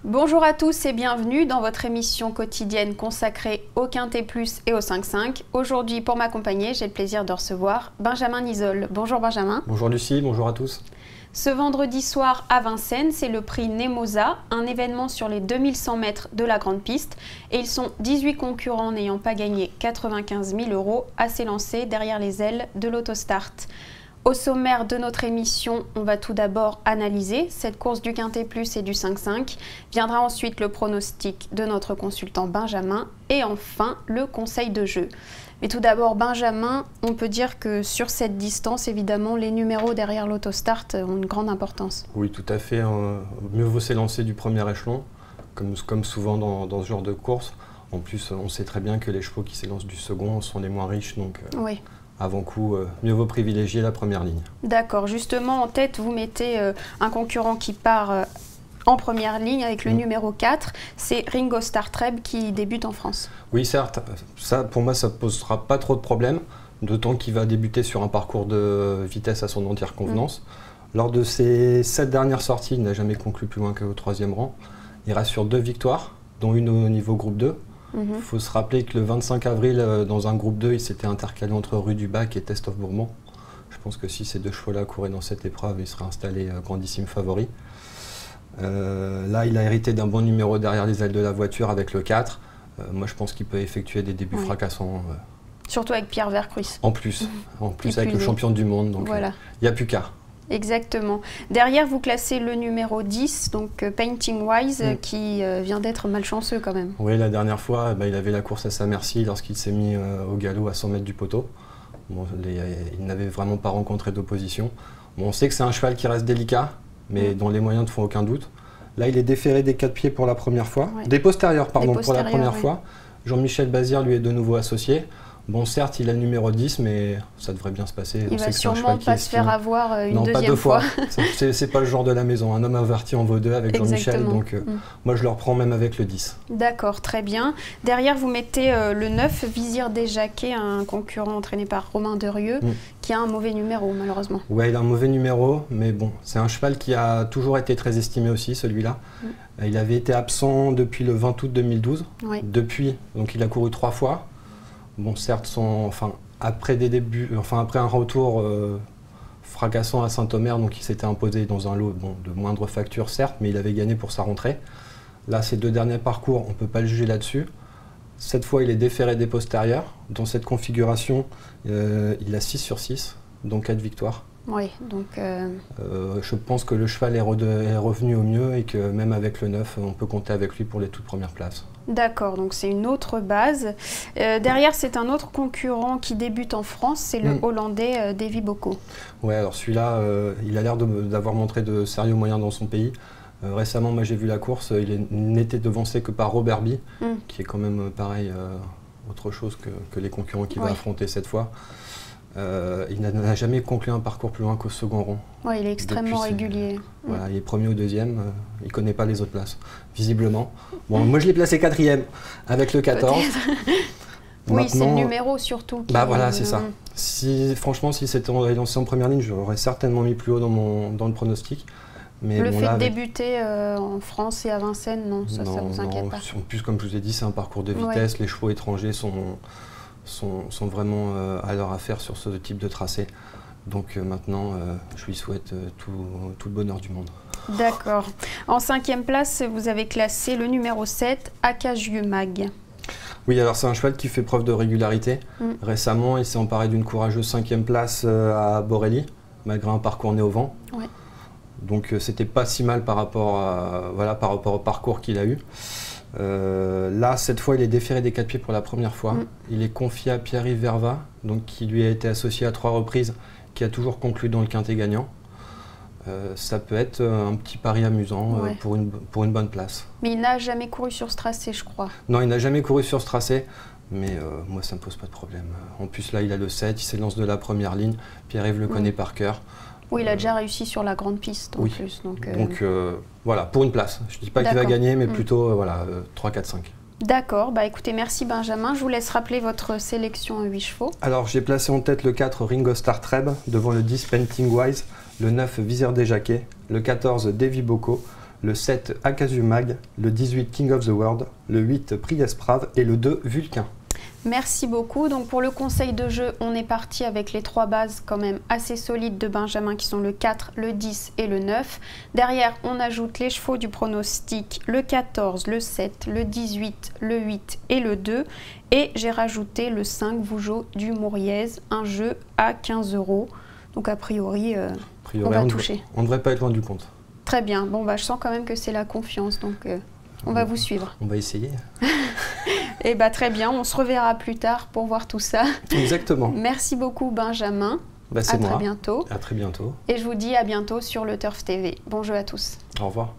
Bonjour à tous et bienvenue dans votre émission quotidienne consacrée au Quintet Plus et au 5-5. Aujourd'hui, pour m'accompagner, j'ai le plaisir de recevoir Benjamin Nisol. Bonjour Benjamin. Bonjour Lucie, bonjour à tous. Ce vendredi soir à Vincennes, c'est le prix Nemosa, un événement sur les 2100 mètres de la grande piste. Et ils sont 18 concurrents n'ayant pas gagné 95 000 € à s'élancer derrière les ailes de l'Autostart. Au sommaire de notre émission, on va tout d'abord analyser cette course du Quintet Plus et du 5-5. Viendra ensuite le pronostic de notre consultant Benjamin et enfin le conseil de jeu. Mais tout d'abord, Benjamin, on peut dire que sur cette distance, évidemment, les numéros derrière l'Autostart ont une grande importance. Oui, tout à fait. Mieux vaut s'élancer du premier échelon, comme souvent dans ce genre de course. En plus, on sait très bien que les chevaux qui s'élancent du second sont les moins riches, donc oui. Avant coup, mieux vaut privilégier la première ligne. D'accord. Justement, en tête, vous mettez un concurrent qui part en première ligne avec le numéro 4. C'est Ringo Starr Treb qui débute en France. Oui, certes. Ça, pour moi, ça ne posera pas trop de problèmes, d'autant qu'il va débuter sur un parcours de vitesse à son entière convenance. Lors de ses 7 dernières sorties, il n'a jamais conclu plus loin qu'au 3e rang. Il reste sur 2 victoires, dont une au niveau groupe 2. Il faut se rappeler que le 25 avril, dans un groupe 2, il s'était intercalé entre Rue du Bac et Test of Bourbon. Je pense que si ces deux chevaux-là couraient dans cette épreuve, il serait installé grandissime favori. Là, il a hérité d'un bon numéro derrière les ailes de la voiture avec le 4. Moi, je pense qu'il peut effectuer des débuts fracassants. Surtout avec Pierre Vercruis. En plus avec le champion du monde. Donc, voilà. Il n'y a plus qu'à. Exactement. Derrière, vous classez le numéro 10, donc Painting Wise, qui vient d'être malchanceux quand même. Oui, la dernière fois, il avait la course à sa merci lorsqu'il s'est mis au galop à 100 mètres du poteau. Bon, il n'avait vraiment pas rencontré d'opposition. Bon, on sait que c'est un cheval qui reste délicat, mais dont les moyens ne font aucun doute. Là, il est déféré des 4 pieds pour la première fois. Ouais. Des postérieurs, pardon, pour la première fois. Jean-Michel Bazir lui est de nouveau associé. Bon, certes, il a le numéro 10, mais ça devrait bien se passer. Il va sûrement pas se faire avoir une deuxième fois. Non, pas 2 fois. C'est pas le genre de la maison. Un homme averti en vaut 2 avec Jean-Michel, donc moi je le reprends même avec le 10. D'accord, très bien. Derrière, vous mettez le 9, Vizir des Jacquets, un concurrent entraîné par Romain Derieux, qui a un mauvais numéro, malheureusement. Ouais, il a un mauvais numéro, mais bon, c'est un cheval qui a toujours été très estimé aussi, celui-là. Il avait été absent depuis le 20 août 2012. Depuis, donc il a couru 3 fois. Bon, certes, après un retour fracassant à Saint-Omer, donc il s'était imposé dans un lot de moindre facture, certes, mais il avait gagné pour sa rentrée. Là, ces 2 derniers parcours, on ne peut pas le juger là-dessus. Cette fois, il est déféré des postérieurs. Dans cette configuration, il a 6 sur 6, donc 4 victoires. Oui, donc... je pense que le cheval est revenu au mieux et que même avec le 9, on peut compter avec lui pour les toutes premières places. D'accord, donc c'est une autre base. Derrière, c'est un autre concurrent qui débute en France, c'est le Hollandais Davy Bocco. Ouais, alors celui-là, il a l'air d'avoir montré de sérieux moyens dans son pays. Récemment, moi j'ai vu la course, il n'était devancé que par Robert Bie, qui est quand même pareil, autre chose que les concurrents qu'il va affronter cette fois. Il n'a jamais conclu un parcours plus loin qu'au second rang. Ouais, il est extrêmement régulier. Voilà, il est premier ou deuxième, il ne connaît pas les autres places, visiblement. Bon, moi je l'ai placé 4e avec le 14. Oui, c'est le numéro surtout. Voilà, c'est ça. Franchement, si c'était lancé en première ligne, j'aurais certainement mis plus haut dans le pronostic. Mais le fait de débuter en France et à Vincennes, non, ça ne vous inquiète pas. En plus, comme je vous ai dit, c'est un parcours de vitesse, les chevaux étrangers sont vraiment à leur affaire sur ce type de tracé. Donc maintenant, je lui souhaite tout le bonheur du monde. D'accord. En 5e place, vous avez classé le numéro 7, Acajou Mag. Oui, alors c'est un cheval qui fait preuve de régularité. Récemment, il s'est emparé d'une courageuse 5e place à Borelli, malgré un parcours né au vent. Donc c'était pas si mal par rapport au parcours qu'il a eu. Là, cette fois, il est déféré des 4 pieds pour la première fois. Il est confié à Pierre-Yves Verva, donc, qui lui a été associé à 3 reprises, qui a toujours conclu dans le quintet gagnant. Ça peut être un petit pari amusant pour une bonne place. Mais il n'a jamais couru sur ce tracé, je crois. Non, il n'a jamais couru sur ce tracé, mais moi, ça ne me pose pas de problème. En plus, là, il a le 7, il s'élance de la première ligne. Pierre-Yves le connaît par cœur. Oui, il a déjà réussi sur la grande piste en plus. Donc voilà, pour une place. Je ne dis pas qu'il va gagner, mais plutôt 3, 4, 5. D'accord, écoutez, merci Benjamin. Je vous laisse rappeler votre sélection à 8 chevaux. Alors, j'ai placé en tête le 4 Ringo Starr Treb, devant le 10 Painting Wise, le 9 Vizir des Jacquets, le 14 Davy Bocco, le 7 Akazumag, le 18 King of the World, le 8 Priest Brave et le 2 Vulcain. Merci beaucoup. Donc pour le conseil de jeu, on est parti avec les 3 bases quand même assez solides de Benjamin qui sont le 4, le 10 et le 9. Derrière, on ajoute les chevaux du pronostic, le 14, le 7, le 18, le 8 et le 2. Et j'ai rajouté le 5 Vougeot du Mouriez, un jeu à 15 €. Donc a priori, on va toucher. On ne devrait pas être loin du compte. Très bien. Bon, bah, je sens quand même que c'est la confiance, donc on va vous suivre. On va essayer. Et bah, très bien, on se reverra plus tard pour voir tout ça. Exactement. Merci beaucoup Benjamin. Bah, c'est moi. À très bientôt. À très bientôt. Et je vous dis à bientôt sur le Turf TV. Bon jeu à tous. Au revoir.